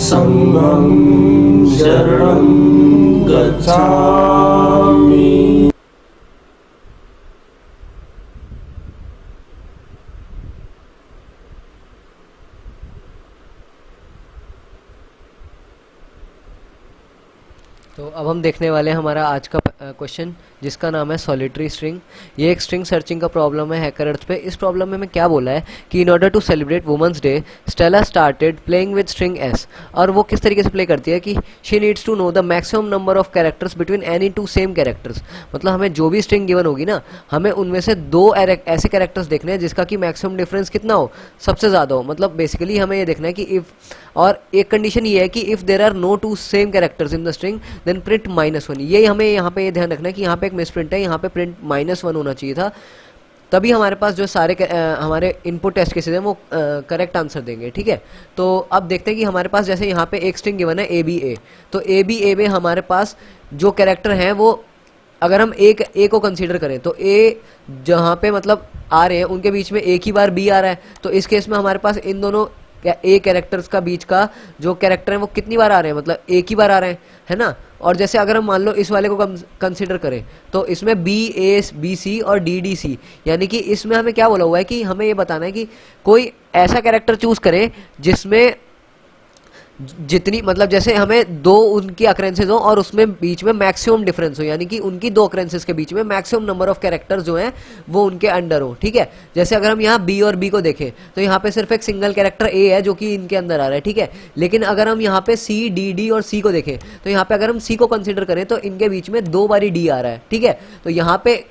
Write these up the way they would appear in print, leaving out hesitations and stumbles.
संघं शरणं गच्छामि। तो अब हम देखने वाले हैं हमारा आज का क्वेश्चन, जिसका नाम है सॉलिटरी स्ट्रिंग। ये एक स्ट्रिंग सर्चिंग का प्रॉब्लम है हैकर अर्थ पे। इस प्रॉब्लम में हमें क्या बोला है कि in order to celebrate women's day Stella started playing with string s. और वो किस तरीके से प्ले करती है कि she needs to know the maximum number of characters between any two same characters. मतलब हमें जो भी स्ट्रिंग गिवन होगी ना, हमें उनमें से दो ऐसे कैरेक्टर्स देखने हैं जिसका कि मैक्सिमम डिफरेंस कितना हो, सबसे ज़्यादा हो। मतलब बेसिकली हमें ये देखना है कि इफ़, और एक कंडीशन ये है कि if there are no two same characters in the string then print -1। ये हमें यहाँ पे ये ध्यान रखना है कि यहाँ पे एक मिसप्रिंट है, यहाँ पे प्रिंट -1 होना चाहिए था, तभी हमारे पास जो सारे हमारे इनपुट टेस्ट केसेस हैं वो करेक्ट आंसर देंगे। ठीक है, तो अब देखते हैं कि हमारे पास जैसे यहाँ पे एक स्ट्रिंग गिवन है ABA, तो ABA में हमारे पास जो कैरेक्टर हैं वो, अगर हम ए को कंसीडर करें तो ए जहाँ पे मतलब आ रहे हैं उनके बीच में एक ही बार बी आ रहा है। तो इस केस में हमारे पास इन दोनों ए कैरेक्टर्स का बीच का जो कैरेक्टर है वो कितनी बार आ रहे हैं, मतलब एक ही बार आ रहे हैं, है ना। और जैसे अगर हम मान लो इस वाले को कंसीडर करें तो इसमें BA BC और DDC, यानी कि इसमें हमें क्या बोला हुआ है कि हमें ये बताना है कि कोई ऐसा कैरेक्टर चूज करें जिसमें जितनी, मतलब जैसे हमें दो उनकी अक्रेंसेज हो और उसमें बीच में मैक्सिमम डिफरेंस हो, यानी कि उनकी दो अक्रेंसेज के बीच में मैक्सिमम नंबर ऑफ कैरेक्टर्स जो हैं वो उनके अंडर हो। ठीक है, जैसे अगर हम यहाँ B और B को देखें तो यहाँ पे सिर्फ एक सिंगल कैरेक्टर A है जो कि इनके अंदर आ रहा है। ठीक है, लेकिन अगर हम यहाँ पे C D और C को देखें तो यहाँ पे अगर हम C को कंसिडर करें तो इनके बीच में दो बारी D आ रहा है। ठीक है, तो यहाँ पे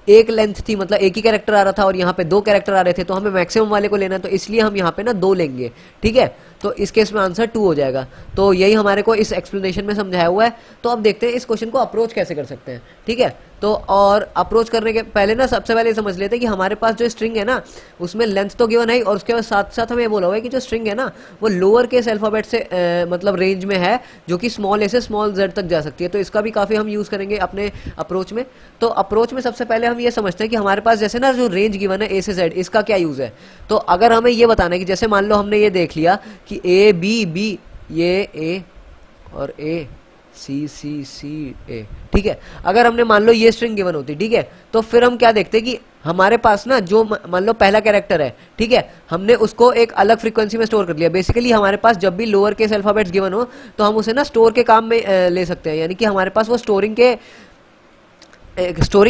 एक लेंथ थी, मतलब एक ही कैरेक्टर आ रहा था और यहाँ पे दो कैरेक्टर आ रहे थे, तो हमें मैक्सिमम वाले को लेना है, तो इसलिए हम यहाँ पे ना दो लेंगे। ठीक है, तो इस केस में आंसर 2 हो जाएगा। तो यही हमारे को इस एक्सप्लेनेशन में समझाया हुआ है। तो अब देखते हैं इस क्वेश्चन को अप्रोच कैसे कर सकते हैं। ठीक है, तो और अप्रोच करने के पहले ना सबसे पहले समझ लेते हैं कि हमारे पास जो स्ट्रिंग है ना उसमें लेंथ तो गिवन है, और उसके साथ साथ हमें बोला हुआ है कि जो स्ट्रिंग है ना वो लोअर केस अल्फाबेट से मतलब रेंज में है, जो कि स्मॉल ए से स्मॉल जेड तक जा सकती है। तो इसका भी काफ़ी हम यूज़ करेंगे अपने अप्रोच में। तो अप्रोच में सबसे पहले हम ये समझते हैं कि हमारे पास जैसे ना जो रेंज गिवन है A से Z, इसका क्या यूज़ है। तो अगर हमें ये बताना है कि जैसे मान लो हमने ये देख लिया कि A B ये A और C ठीक है, अगर हमने मान लो ये स्ट्रिंग गिवन होती, ठीक है, तो फिर हम क्या देखते हैं कि हमारे पास ना जो मान लो पहला कैरेक्टर है, ठीक है, हमने उसको एक अलग फ्रीक्वेंसी में स्टोर कर लिया। बेसिकली हमारे पास जब भी लोअर केस अल्फाबेट्स गिवन हो तो हम उसे ना स्टोर के काम में ले सकते हैं, यानी कि हमारे पास वो स्टोरिंग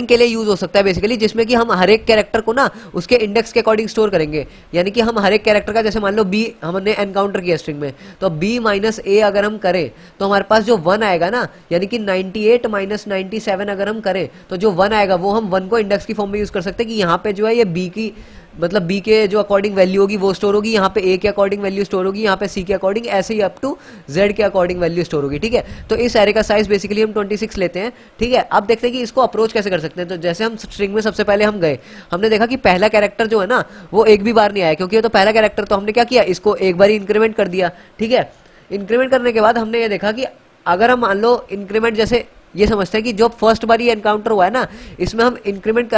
के लिए यूज हो सकता है बेसिकली, जिसमें कि हम हर एक कैरेक्टर को ना उसके इंडेक्स के अकॉर्डिंग स्टोर करेंगे। यानी कि हम हर एक कैरेक्टर का, जैसे मान लो B हमने एनकाउंटर किया स्ट्रिंग में, तो B -A अगर हम करें तो हमारे पास जो 1 आएगा ना, यानी कि 98 -97 अगर हम करें तो जो 1 आएगा वो हम 1 को इंडेक्स की फॉर्म में यूज कर सकते हैं कि यहाँ पे जो है ये B की, मतलब B के जो अकॉर्डिंग वैल्यू होगी वो स्टोर होगी, यहाँ पे A के अकॉर्डिंग वैल्यू स्टोर होगी, यहाँ पे C के अकॉर्डिंग, ऐसे ही अप टू Z के अकॉर्डिंग वैल्यू स्टोर होगी। ठीक है, तो इस एरे का साइज बेसिकली हम 26 लेते हैं। ठीक है, अब देखते हैं कि इसको अप्रोच कैसे कर सकते हैं। तो जैसे हम स्ट्रिंग में सबसे पहले हम गए, हमने देखा कि पहला कैरेक्टर जो है ना वो एक भी बार नहीं आया, क्योंकि ये तो पहला कैरेक्टर, तो हमने क्या किया, इसको एक बार ही इंक्रीमेंट कर दिया। ठीक है, इंक्रीमेंट करने के बाद हमने ये देखा कि अगर हम मान लो इंक्रीमेंट, जैसे ये समझते हैं कि जो फर्स्ट बार ये एनकाउंटर हुआ है ना, इसमें हम इंक्रीमेंट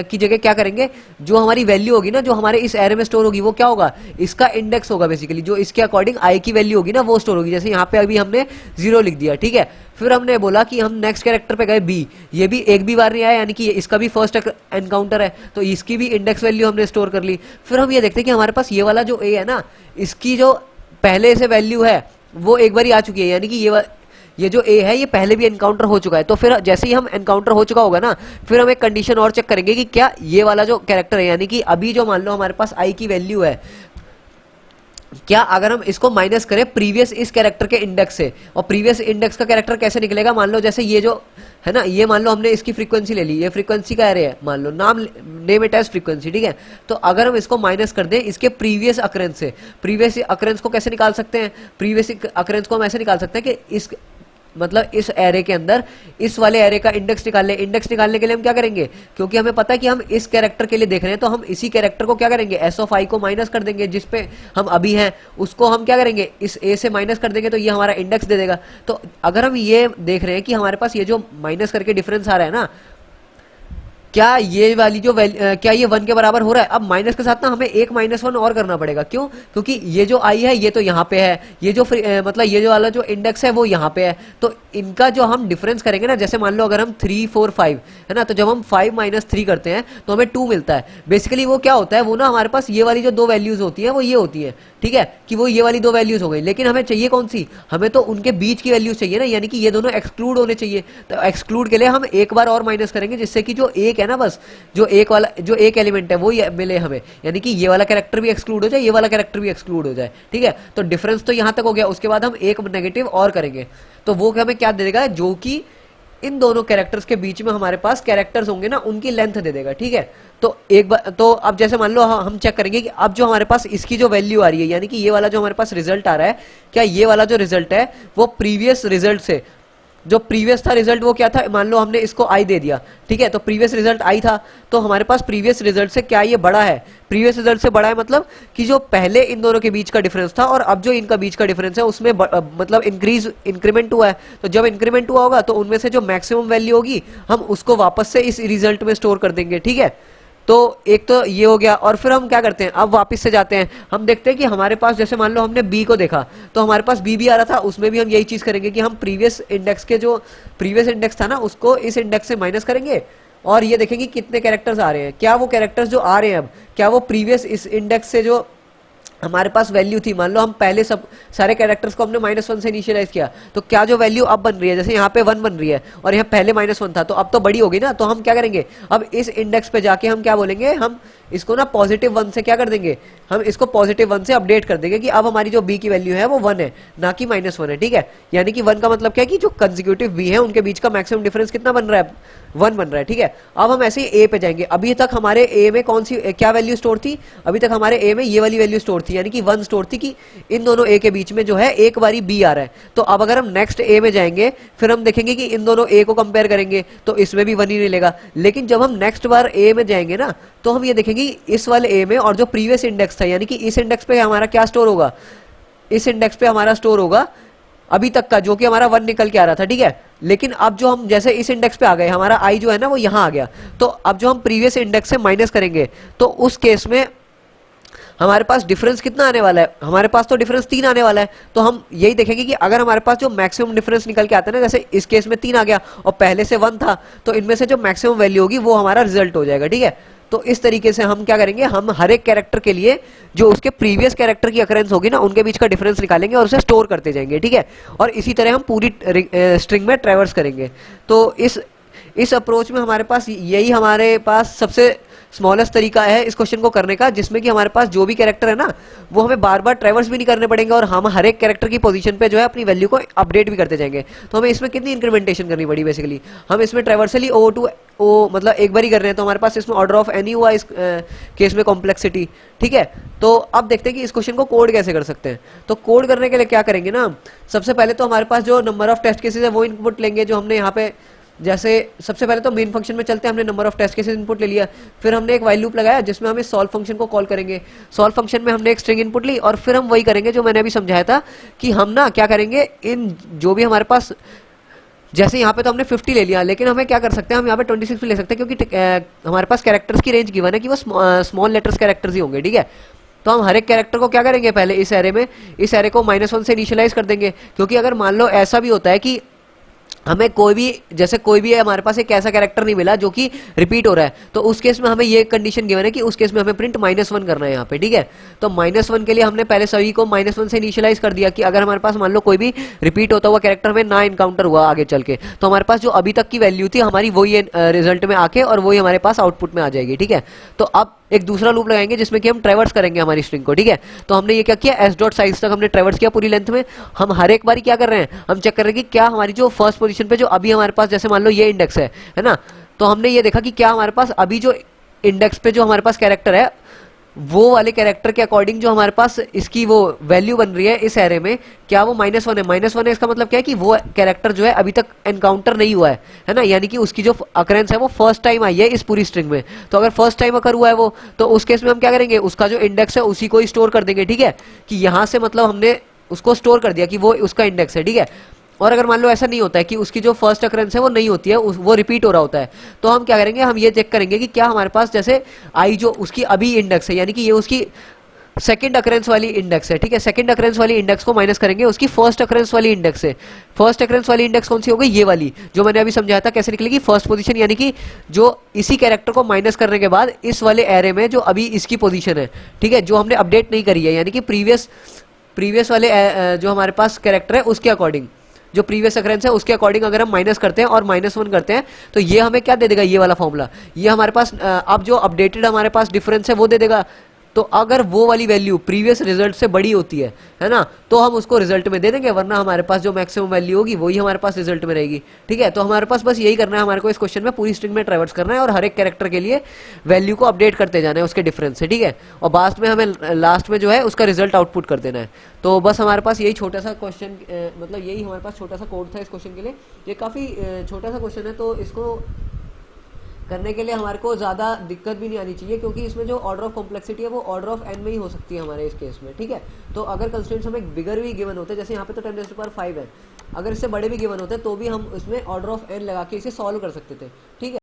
की जगह क्या करेंगे, जो हमारी वैल्यू होगी ना, जो हमारे इस एरे में स्टोर होगी, वो क्या होगा, इसका इंडेक्स होगा बेसिकली, जो इसके अकॉर्डिंग आई की वैल्यू होगी ना वो स्टोर होगी। जैसे यहाँ पे अभी हमने 0 लिख दिया। ठीक है, फिर हमने बोला कि हम नेक्स्ट कैरेक्टर पे गए B, ये भी एक भी बार नहीं आया, यानी कि इसका भी फर्स्ट एनकाउंटर है, तो इसकी भी इंडेक्स वैल्यू हमने स्टोर कर ली। फिर हम ये देखते हैं कि हमारे पास ये वाला जो A है ना, इसकी जो पहले से वैल्यू है वो एक बार ही आ चुकी है, यानी कि ये जो A है ये पहले भी एनकाउंटर हो चुका है। तो फिर जैसे ही हम एनकाउंटर हो चुका होगा ना, फिर हम एक कंडीशन और चेक करेंगे कि क्या ये वाला जो कैरेक्टर है, यानी कि अभी जो मान लो हमारे पास I की वैल्यू है, क्या अगर हम इसको माइनस करें प्रीवियस इस कैरेक्टर के इंडेक्स से, और प्रीवियस इंडेक्स का कैरेक्टर कैसे निकलेगा, मान लो जैसे ये जो है ना, ये मान लो हमने इसकी फ्रीक्वेंसी ले ली, ये फ्रीक्वेंसी का एरे है, मान लो नेम इट एज फ्रीक्वेंसी। ठीक है, तो अगर हम इसको माइनस कर दें इसके प्रीवियस अकरेंस से, प्रीवियस अकरेंस को कैसे निकाल सकते हैं, प्रीवियस अकरेंस को हम ऐसे निकाल सकते हैं कि इस, मतलब इस एरे के अंदर इस वाले एरे का इंडेक्स निकाल ले। इंडेक्स निकालने के लिए हम क्या करेंगे, क्योंकि हमें पता है कि हम इस कैरेक्टर के लिए देख रहे हैं, तो हम इसी कैरेक्टर को क्या करेंगे, S ऑफ I को माइनस कर देंगे, जिस पे हम अभी हैं उसको हम क्या करेंगे, इस A से माइनस कर देंगे, तो ये हमारा इंडेक्स दे देगा। तो अगर हम ये देख रहे हैं कि हमारे पास ये जो माइनस करके डिफरेंस आ रहा है ना, क्या ये वाली जो क्या ये 1 के बराबर हो रहा है। अब माइनस के साथ ना हमें एक -1 और करना पड़ेगा, क्यों? क्योंकि ये जो i है ये तो यहाँ पे है, ये जो मतलब ये जो वाला जो इंडेक्स है वो यहाँ पे है, तो इनका जो हम डिफरेंस करेंगे ना, जैसे मान लो अगर हम 3 4 5 है ना, तो जब हम 5 - 3 करते हैं तो हमें 2 मिलता है। बेसिकली वो क्या होता है, वो ना हमारे पास ये वाली जो दो वैल्यूज होती है वो ये होती है, ठीक है, कि वो ये वाली दो वैल्यूज हो गई, लेकिन हमें चाहिए कौन सी, हमें तो उनके बीच की वैल्यूज चाहिए ना, यानी कि ये दोनों एक्सक्लूड होने चाहिए। तो एक्सक्लूड के लिए हम एक बार और माइनस करेंगे, जिससे कि जो एक है ना, बस जो एक एलिमेंट है वो मिले हमें, यानी कि ये वाला कैरेक्टर भी एक्सक्लूड हो जाए, ये वाला कैरेक्टर भी एक्सक्लूड हो जाए, ठीक है। तो डिफरेंस तो यहां तक हो गया, उसके बाद हम एक नेगेटिव और करेंगे, तो वो हमें क्या दे देगा, जो कि इन दोनों कैरेक्टर्स के बीच में हमारे पास कैरेक्टर्स होंगे ना, उनकी लेंथ दे देगा, ठीक है। तो एक बार तो अब जैसे मान लो हम चेक करेंगे कि अब जो हमारे पास इसकी जो वैल्यू आ रही है, यानी कि ये वाला जो हमारे पास रिजल्ट आ रहा है, क्या ये वाला जो रिजल्ट है वो प्रीवियस रिजल्ट से, जो प्रीवियस था रिजल्ट वो क्या था, मान लो हमने इसको i दे दिया, ठीक है, तो प्रीवियस रिजल्ट i था, तो हमारे पास प्रीवियस रिजल्ट से क्या ये बड़ा है, प्रीवियस रिजल्ट से बड़ा है, मतलब कि जो पहले इन दोनों के बीच का डिफरेंस था और अब जो इनका बीच का डिफरेंस है उसमें मतलब इंक्रीमेंट हुआ है। तो जब इंक्रीमेंट हुआ होगा तो उनमें से जो मैक्सिमम वैल्यू होगी हम उसको वापस से इस रिजल्ट में स्टोर कर देंगे, ठीक है। तो एक तो ये हो गया, और फिर हम क्या करते हैं, अब वापस से जाते हैं, हम देखते हैं कि हमारे पास जैसे मान लो हमने b को देखा, तो हमारे पास b भी आ रहा था, उसमें भी हम यही चीज करेंगे कि हम प्रीवियस इंडेक्स के जो प्रीवियस इंडेक्स था ना उसको इस इंडेक्स से माइनस करेंगे, और ये देखेंगे कितने कैरेक्टर्स आ रहे हैं, क्या वो कैरेक्टर्स जो आ रहे हैं अब, क्या वो प्रीवियस इस इंडेक्स से जो हमारे पास वैल्यू थी, मान लो हम पहले सब सारे कैरेक्टर्स को हमने -1 से इनिशियलाइज किया, तो क्या जो वैल्यू अब बन रही है, जैसे यहाँ पे 1 बन रही है और यहाँ पहले -1 था, तो अब तो बड़ी होगी ना, तो हम क्या करेंगे, अब इस इंडेक्स पे जाके हम क्या बोलेंगे, हम इसको ना +1 से क्या कर देंगे, हम इसको +1 से अपडेट कर देंगे कि अब हमारी जो b की वैल्यू है वो 1 है, ना कि -1 है, ठीक है। यानी कि 1 का मतलब क्या है कि जो कंसेक्यूटिव b है उनके बीच का मैक्सिमम डिफरेंस कितना बन रहा है, 1 बन रहा है, ठीक है। अब हम ऐसे ही a पे जाएंगे, अभी तक हमारे a में कौन सी क्या वैल्यू स्टोर थी, अभी तक हमारे a में ये वाली वैल्यू स्टोर थी, यानी कि 1 स्टोर थी, कि इन दोनों a के बीच में जो है एक बारी b आ रहा है। तो अब अगर हम नेक्स्ट a में जाएंगे, फिर हम देखेंगे कि इन दोनों a को कंपेयर करेंगे तो इसमें भी 1 ही मिलेगा, लेकिन जब हम नेक्स्ट बार a में जाएंगे ना, तो हम ये देखेंगे कि इस वाले a में और जो प्रीवियस इंडेक्स था, यानी कि इस इंडेक्स पे हमारा क्या स्टोर होगा, इस इंडेक्स पे हमारा स्टोर होगा अभी तक का जो कि हमारा 1 निकल के आ रहा था, ठीक है। लेकिन अब जो हम जैसे इस इंडेक्स पे आ गए, हमारा i जो है ना वो यहाँ आ गया, तो अब जो हम प्रीवियस इंडेक्स से माइनस करेंगे तो उस केस में हमारे पास डिफरेंस कितना आने वाला है, हमारे पास तो डिफरेंस 3 आने वाला है। तो हम यही देखेंगे कि अगर हमारे पास जो मैक्सिमम डिफरेंस निकल के आता है ना, जैसे इस केस में 3 आ गया और पहले से 1 था, तो इनमें से जो मैक्सिमम वैल्यू होगी वो हमारा रिजल्ट हो जाएगा, ठीक है। तो इस तरीके से हम क्या करेंगे, हम हर एक कैरेक्टर के लिए जो उसके प्रीवियस कैरेक्टर की अकरेंस होगी ना, उनके बीच का डिफरेंस निकालेंगे और उसे स्टोर करते जाएंगे, ठीक है। और इसी तरह हम पूरी स्ट्रिंग में ट्रैवर्स करेंगे। तो इस अप्रोच में हमारे पास यही हमारे पास सबसे स्मॉलेस्ट तरीका है इस क्वेश्चन को करने का, जिसमें कि हमारे पास जो भी कैरेक्टर है ना वो हमें बार बार ट्रैवर्स भी नहीं करने पड़ेंगे और हम हर एक कैरेक्टर की पोजीशन पे जो है अपनी वैल्यू को अपडेट भी करते जाएंगे। तो हमें इसमें कितनी इंक्रीमेंटेशन करनी पड़ी, बेसिकली हम इसमें ट्रैवर्सली ओ टू ओ मतलब एक बार ही कर रहे हैं, तो हमारे पास इसमें ऑर्डर ऑफ एनी हुआ इस केस में कॉम्प्लेक्सिटी, ठीक है। तो अब देखते हैं कि इस क्वेश्चन को कोड कैसे कर सकते हैं। तो कोड करने के लिए क्या करेंगे ना, सबसे पहले तो हमारे पास जो नंबर ऑफ टेस्ट केसेस है वो इनपुट लेंगे, जो हमने यहाँ पे जैसे सबसे पहले तो मेन फंक्शन में चलते हैं, हमने number of test cases input ले लिया, फिर हमने एक व्हाइल लूप लगाया जिसमें हमें सॉल्व फंक्शन को कॉल करेंगे। सॉल्व फंक्शन में हमने एक स्ट्रिंग इनपुट ली और फिर हम वही करेंगे जो मैंने अभी समझाया था कि हम ना क्या करेंगे, इन जो भी हमारे पास, जैसे यहाँ पे तो हमने 50 ले लिया, लेकिन हमें क्या कर सकते हैं, हम यहाँ पे 26 भी ले सकते हैं, क्योंकि हमारे पास कैरेक्टर्स की रेंज गिवन है कि वो स्मॉल लेटर्स कैरेक्टर्स ही होंगे, ठीक है। तो हम हर एक कैरेक्टर को क्या करेंगे, पहले इस एरे को -1 से इनिशियलाइज कर देंगे, क्योंकि अगर मान लो ऐसा भी होता है कि हमें कोई भी हमारे पास एक ऐसा कैरेक्टर नहीं मिला जो कि रिपीट हो रहा है, तो उस केस में हमें ये कंडीशन गिवन है कि उस केस में हमें प्रिंट -1 करना है यहाँ पे, ठीक है। तो -1 के लिए हमने पहले सभी को -1 से इनिशियलाइज कर दिया कि अगर हमारे पास मान लो कोई भी रिपीट होता हुआ कैरेक्टर में ना इनकाउंटर हुआ आगे चल के, तो हमारे पास जो अभी तक की वैल्यू थी हमारी वही रिजल्ट में आके और वही हमारे पास आउटपुट में आ जाएगी, ठीक है। तो अब एक दूसरा लूप लगाएंगे जिसमें कि हम ट्रैवर्स करेंगे हमारी स्ट्रिंग को, ठीक है। तो हमने ये क्या किया, s.size तक हमने ट्रैवर्स किया पूरी लेंथ में। हम हर एक बारी क्या कर रहे हैं, हम चेक कर रहे हैं कि क्या हमारी जो फर्स्ट पोजीशन पे जो अभी हमारे पास, जैसे मान लो ये इंडेक्स है ना, तो हमने ये देखा कि क्या हमारे पास अभी जो इंडेक्स पे जो हमारे पास कैरेक्टर है वो वाले कैरेक्टर के अकॉर्डिंग जो हमारे पास इसकी वो वैल्यू बन रही है इस एरे में, क्या वो -1 है। -1 है इसका मतलब क्या है कि वो कैरेक्टर जो है अभी तक एनकाउंटर नहीं हुआ है ना, यानी कि उसकी जो अकरेंस है वो फर्स्ट टाइम आई है इस पूरी स्ट्रिंग में। तो अगर फर्स्ट टाइम अकर हुआ है वो, तो उस केस में हम क्या करेंगे, उसका जो इंडेक्स है उसी को ही स्टोर कर देंगे, ठीक है। कि यहाँ से मतलब हमने उसको स्टोर कर दिया कि वो उसका इंडेक्स है, ठीक है। और अगर मान लो ऐसा नहीं होता है कि उसकी जो फर्स्ट अकरेंस है वो नहीं होती है, वो रिपीट हो रहा होता है, तो हम क्या करेंगे, हम ये चेक करेंगे कि क्या हमारे पास जैसे आई जो उसकी अभी इंडेक्स है, यानी कि ये उसकी सेकंड अकरेंस वाली इंडेक्स है, ठीक है, सेकंड अकरेंस वाली इंडेक्स को माइनस करेंगे उसकी फर्स्ट अकरेंस वाली इंडेक्स से। फर्स्ट अकरेंस वाली इंडेक्स कौन सी हो गई, ये वाली जो मैंने अभी समझाया था कैसे निकलेगी, फर्स्ट पोजीशन, यानी कि जो इसी कैरेक्टर को माइनस करने के बाद इस वाले एरे में जो अभी इसकी पोजीशन है, ठीक है, जो हमने अपडेट नहीं करी है, यानी कि प्रीवियस वाले जो हमारे पास कैरेक्टर है उसके अकॉर्डिंग, जो प्रीवियस अकरेंस है उसके अकॉर्डिंग अगर हम माइनस करते हैं और -1 करते हैं तो ये हमें क्या दे देगा, ये वाला फॉर्मूला, ये हमारे पास अब जो अपडेटेड हमारे पास डिफरेंस है वो दे देगा। तो अगर वो वाली वैल्यू प्रीवियस रिजल्ट से बड़ी होती है ना, तो हम उसको रिजल्ट में दे देंगे, वरना हमारे पास जो मैक्सिमम वैल्यू होगी वही हमारे पास रिजल्ट में रहेगी, ठीक है। तो हमारे पास बस यही करना है, हमारे को इस क्वेश्चन में पूरी स्ट्रिंग में ट्रैवर्स करना है और हर एक कैरेक्टर के लिए वैल्यू को अपडेट करते जाना है उसके डिफरेंस से, ठीक है, और लास्ट में जो है उसका रिजल्ट आउटपुट कर देना है। तो बस हमारे पास यही छोटा सा क्वेश्चन, मतलब यही हमारे पास छोटा सा कोड था इस क्वेश्चन के लिए। ये काफ़ी छोटा सा क्वेश्चन है, तो इसको करने के लिए हमारे को ज़्यादा दिक्कत भी नहीं आनी चाहिए, क्योंकि इसमें जो ऑर्डर ऑफ कॉम्प्लेक्सिटी है वो ऑर्डर ऑफ n में ही हो सकती है हमारे इस केस में, ठीक है। तो अगर कंस्ट्रेंट्स हमें बिगर भी गिवन होते हैं, जैसे यहाँ पे तो 10⁵ है, अगर इससे बड़े भी गिवन होते हैं तो भी हम इसमें ऑर्डर ऑफ n लगा के इसे सॉल्व कर सकते थे, ठीक है।